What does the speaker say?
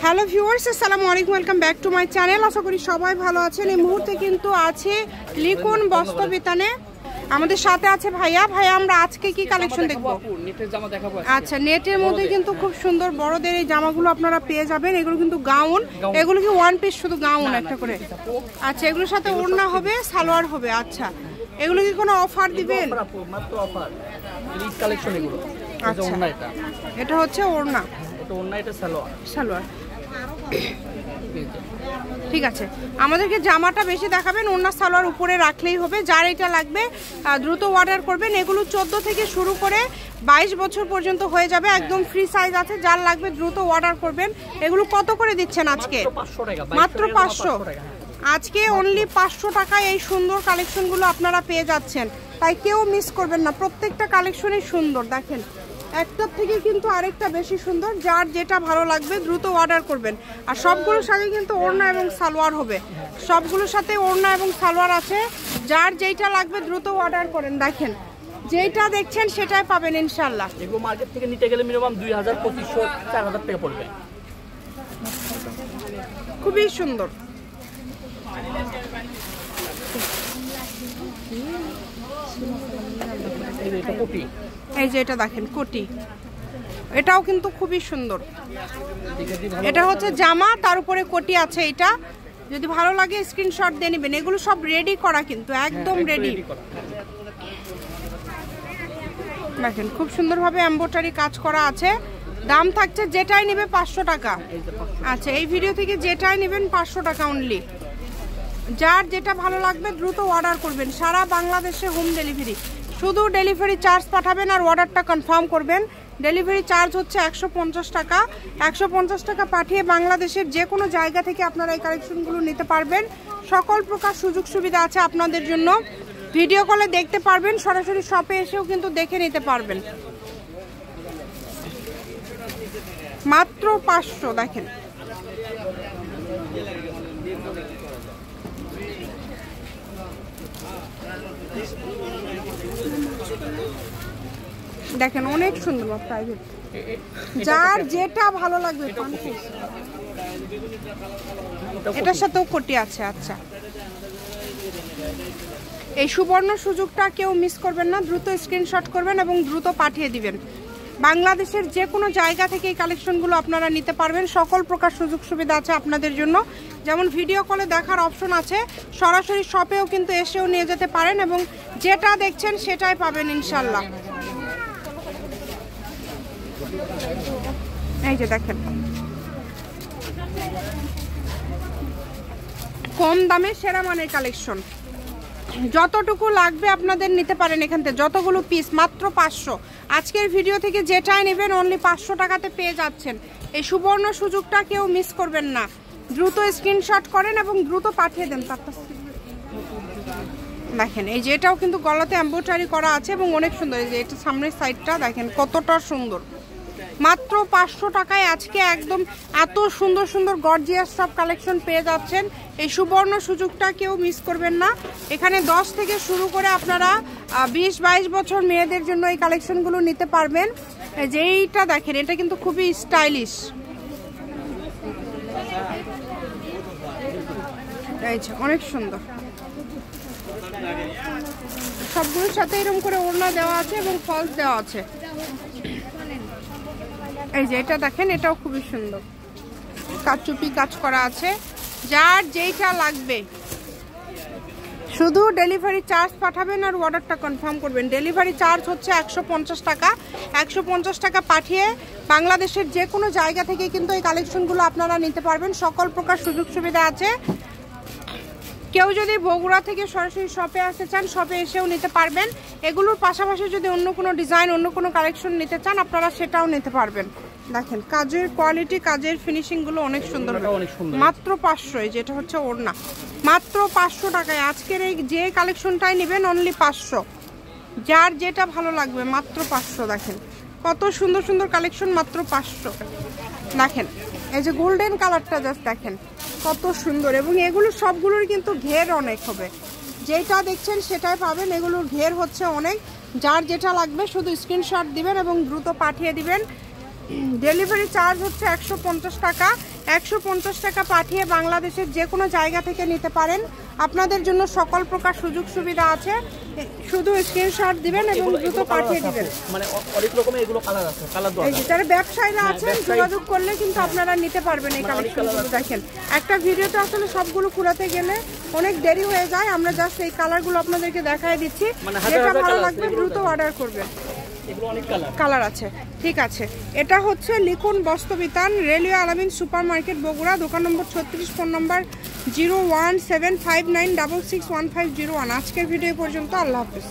Hello viewers, আসসালামু আলাইকুম, welcome back to my channel. আশা করি সবাই ভালো আছেন। এই মুহূর্তে কিন্তু আছে লিকন বস্ত্র বিতানে, আমাদের সাথে আছে ভাইয়া। আমরা আজকে কি কালেকশন দেখবো? নেটের জামা দেখাবো। আচ্ছা, নেটের মধ্যে কিন্তু খুব সুন্দর বড়দের এই জামাগুলো আপনারা পেয়ে যাবেন। এগুলো কিন্তু গাউন, এগুলো কি ওয়ান পিস শুধু গাউন একটা করে? আচ্ছা, এগুলোর সাথে ওড়না হবে, সালোয়ার হবে। আচ্ছা, এগুলো কি কোনো অফার দিবেন? মাত্র অফার, ঈদ কালেকশন এগুলো। আচ্ছা, এটা হচ্ছে ওড়না, এটা ওড়না, এটা সালোয়ার। ঠিক আছে, আমাদেরকে জামাটা বেশি দেখাবেন, ওড়না সালোয়ার উপরে রাখলেই হবে। যার এটা লাগবে দ্রুত অর্ডার করবেন। এগুলো 14 থেকে শুরু করে 22 বছর পর্যন্ত হয়ে যাবে, একদম ফ্রি সাইজ আছে। যার লাগবে দ্রুত অর্ডার করবেন। এগুলো কত করে দিচ্ছেন আজকে? মাত্র 500। আজকে অনলি 500 টাকায় এই সুন্দর কালেকশনগুলো আপনারা পেয়ে যাচ্ছেন, তাই কেউ মিস করবেন না। প্রত্যেকটা কালেকশনই সুন্দর, দেখেন একটার থেকে কিন্তু আরেকটা বেশি সুন্দর। যার যেটা ভালো লাগবে দ্রুত অর্ডার করবেন। আর সবগুলোর সাথে কিন্তু ওড়না এবং সালোয়ার হবে, সবগুলোর সাথে ওড়না এবং সালোয়ার আছে। যার যেটা লাগবে দ্রুত অর্ডার করেন। দেখেন যেটা দেখছেন সেটাই পাবেন ইনশাল্লাহ। এগুলো মার্কেট থেকে নিতে গেলে মিনিমাম 2000, 2500, 4000 টাকা পড়বে। খুবই সুন্দর। এই যে এটা দেখেন কোটি, এটাও কিন্তু খুবই সুন্দর। এটা হচ্ছে জামা, তার উপরে কোটি আছে। এটা যদি ভালো লাগে স্ক্রিনশট দিয়ে নেবেন। এগুলো সব রেডি করা, কিন্তু একদম রেডি। দেখেন খুব সুন্দরভাবে এমব্রয়ডারি কাজ করা আছে। দাম থাকছে যেটাই নেবে 500 টাকা। আচ্ছা, এই ভিডিও থেকে যেটাই নেবেন 500 টাকা অনলি। যার যেটা ভালো লাগবে দ্রুত অর্ডার করবেন। সারা বাংলাদেশে হোম ডেলিভারি, শুধু ডেলিভারি চার্জ পাঠাবেন আর অর্ডারটা কনফার্ম করবেন। ডেলিভারি চার্জ হচ্ছে 150 টাকা। 150 টাকা পাঠিয়ে বাংলাদেশের যে কোনো জায়গা থেকে আপনারা এই কালেকশনগুলো নিতে পারবেন। সকল প্রকার সুযোগ সুবিধা আছে আপনাদের জন্য। ভিডিও কলে দেখতে পারবেন, সরাসরি শপে এসেও কিন্তু দেখে নিতে পারবেন। মাত্র 500। দেখেন দেখেন অনেক সুন্দর প্রাইভেট। যার যেটা ভালো লাগবে। এটার সাথেও কোটি আছে। আচ্ছা, এই সুবর্ণ সুযোগটা কেউ মিস করবেন না। দ্রুত স্ক্রিনশট করবেন এবং দ্রুত পাঠিয়ে দিবেন। বাংলাদেশের যে কোনো জায়গা থেকে এই কালেকশনগুলো আপনারা নিতে পারবেন। সকল প্রকার সুযোগ সুবিধা আছে আপনাদের জন্য। যেমন ভিডিও কলে দেখার অপশন আছে, সরাসরি শপেও কিন্তু এসেও নিয়ে যেতে পারেন এবং যেটা দেখছেন সেটাই পাবেন ইনশাল্লাহ। এই যে দেখেন কম দামে সেরা মানের কালেকশন। যতটুকু লাগবে আপনাদের নিতে পারেন এখান থেকে, যতগুলো পিস। মাত্র 500। আজকের ভিডিও থেকে যেটাই নেবেন অনলি 500 টাকাতে পেয়ে যাচ্ছেন। এই সুবর্ণ সুযোগটা কেউ মিস করবেন না। দ্রুত স্ক্রিনশট করেন এবং দ্রুত পাঠিয়ে দেন। দেখেন এই যে এটাও কিন্তু গলাতে এমব্রয়ডারি করা আছে এবং অনেক সুন্দর। এই যে এটা সামনের সাইডটা দেখেন কতটা সুন্দর। মাত্র 500 টাকায় আজকে একদম এত সুন্দর সুন্দর গর্জিয়াস সব কালেকশন পেয়ে যাচ্ছেন। এই সুবর্ণ সুযোগটা কেউ মিস করবেন না। এখানে 10 থেকে শুরু করে আপনারা 20-22 বছর মেয়েদের জন্য এই কালেকশনগুলো নিতে পারবেন। যেইটা দেখেন এটা কিন্তু খুবই স্টাইলিশ। এই যে অনেক সুন্দর। সবগুলোর সাথে এরকম করে ওড়না দেওয়া আছে এবং ফলস দেওয়া আছে। এই যে এটা দেখেন, এটাও খুবই সুন্দর, কাচুপি কাজ করা আছে। যার যেইটা লাগবে শুধু ডেলিভারি চার্জ পাঠাবেন আর অর্ডারটা কনফার্ম করবেন। ডেলিভারি চার্জ হচ্ছে 150 টাকা। 150 টাকা পাঠিয়ে বাংলাদেশের যে কোনো জায়গা থেকে কিন্তু এই কালেকশনগুলো আপনারা নিতে পারবেন। সকল প্রকার সুযোগ সুবিধা আছে। কেউ যদি বগুড়া থেকে সরাসরি শপে আসতে চান, শপে এসেও নিতে পারবেন। এগুলোর পাশাপাশি যদি অন্য কোনো ডিজাইন, অন্য কোনো কালেকশন নিতে চান আপনারা সেটাও নিতে পারবেন। দেখেন কাজের কোয়ালিটি, কাজের ফিনিশিংগুলো অনেক সুন্দর। মাত্র 500। যেটা হচ্ছে ওড়না, মাত্র 500 টাকায় আজকের এই যে কালেকশনটাই নেবেন অনলি 500। যার যেটা ভালো লাগবে মাত্র 500। দেখেন কত সুন্দর সুন্দর কালেকশন, মাত্র 500। দেখেন এই যে গোল্ডেন কালারটা জাস্ট দেখেন কত সুন্দর। এবং এগুলো সবগুলোর কিন্তু ঘের অনেক হবে। যেটা দেখছেন সেটাই পাবেন। এগুলোর ঘের হচ্ছে অনেক। যার যেটা লাগবে শুধু স্ক্রিনশট দিবেন এবং দ্রুত পাঠিয়ে দিবেন। ডেলিভারি চার্জ হচ্ছে 150 টাকা। 150 টাকা পাঠিয়ে বাংলাদেশের যে কোনো জায়গা থেকে নিতে পারেন। আপনাদের জন্য সকল প্রকার সুযোগ সুবিধা আছে, শুধু স্ক্রিনশট দিবেন এবং দ্রুত পাঠিয়ে দিবেন। মানে অনেক রকমের এগুলো কালার আছে, কালার দেওয়া আছে। যারা ব্যবসায়ীরা আছেন যোগাযোগ করলে কিন্তু আপনারা নিতে পারবেন এই কালেকশনগুলো। দেখেন একটা ভিডিওতে আসলে সবগুলো খুলাতে গেলে অনেক দেরি হয়ে যায়, আমরা জাস্ট এই কালারগুলো আপনাদেরকে দেখাই দিচ্ছি। যেটা ভালো লাগবে দ্রুত অর্ডার করবেন। এগুলো অনেক কালার আছে, ঠিক আছে। এটা হচ্ছে লিখুন বস্ত্রবিতান, রেলওয়ে আলামিন সুপার মার্কেট বগুড়া, দোকান নম্বর 36, ফোন নম্বর 01759661501। আজকের ভিডিও পর্যন্ত, আল্লাহ হাফেজ।